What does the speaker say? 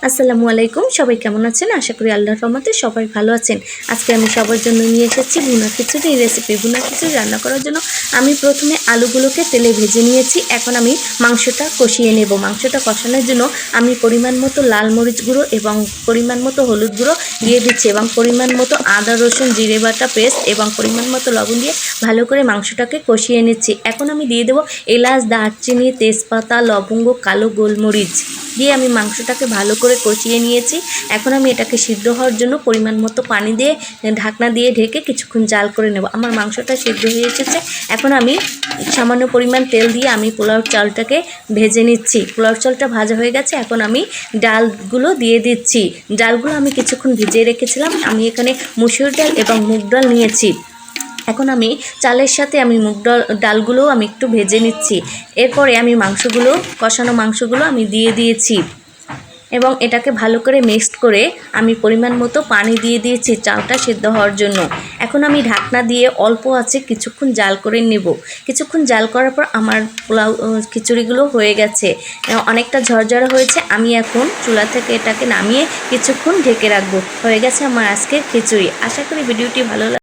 আসসালামু আলাইকুম, সবাই কেমন আছেন? আশা করি আল্লাহর রহমতে সবাই ভালো আছেন। আজকে আমি সবার জন্য নিয়ে এসেছি ভুনা খিচুড়ি রেসিপি। ভুনা খিচুড়ি রান্না করার জন্য আমি প্রথমে আলুগুলোকে তেলে ভেজে নিয়েছি। এখন আমি মাংসটা কষিয়ে নেব। মাংসটা কষানোর জন্য আমি পরিমাণ মতো লাল মরিচ গুঁড়ো এবং পরিমাণ মতো হলুদ গুঁড়ো দিয়ে দিচ্ছি এবং পরিমাণ মতো আদা রসুন জিরে বাটা পেস্ট এবং পরিমাণ মতো লবণ দিয়ে ভালো করে মাংসটাকে কষিয়ে নিচ্ছি। এখন আমি দিয়ে দেবো এলাচ, দারচিনি, তেজপাতা, লবঙ্গ, কালো গোলমরিচ দিয়ে আমি মাংসটাকে ভালো করে কষিয়ে নিয়েছি। এখন আমি এটাকে সিদ্ধ হওয়ার জন্য পরিমাণ মতো পানি দিয়ে ঢাকনা দিয়ে ঢেকে কিছুক্ষণ জাল করে নেব। আমার মাংসটা সিদ্ধ হয়ে এসেছে। এখন আমি সামান্য পরিমাণ তেল দিয়ে আমি পোলাও চালটাকে ভেজে নিচ্ছি। পোলাও চালটা ভাজা হয়ে গেছে। এখন আমি ডালগুলো দিয়ে দিচ্ছি। ডালগুলো আমি কিছুক্ষণ ভিজিয়ে রেখেছিলাম। আমি এখানে মসুর ডাল এবং মুগ ডাল নিয়েছি। এখন আমি চালের সাথে আমি মুগ ডালগুলোও আমি একটু ভেজে নিচ্ছি। এরপরে আমি কষানো মাংসগুলো আমি দিয়ে দিয়েছি এবং এটাকে ভালো করে মিক্সড করে আমি পরিমাণ মতো পানি দিয়ে দিয়েছি চালটা সিদ্ধ হওয়ার জন্য। এখন আমি ঢাকনা দিয়ে অল্প আছে কিছুক্ষণ জাল করে নেব। কিছুক্ষণ জাল করার পর আমার পোলাও খিচুড়িগুলো হয়ে গেছে, অনেকটা ঝরঝরা হয়েছে। আমি এখন চুলা থেকে এটাকে নামিয়ে কিছুক্ষণ ঢেকে রাখবো। হয়ে গেছে আমার আজকের খিচুড়ি। আশা করি ভিডিওটি ভালো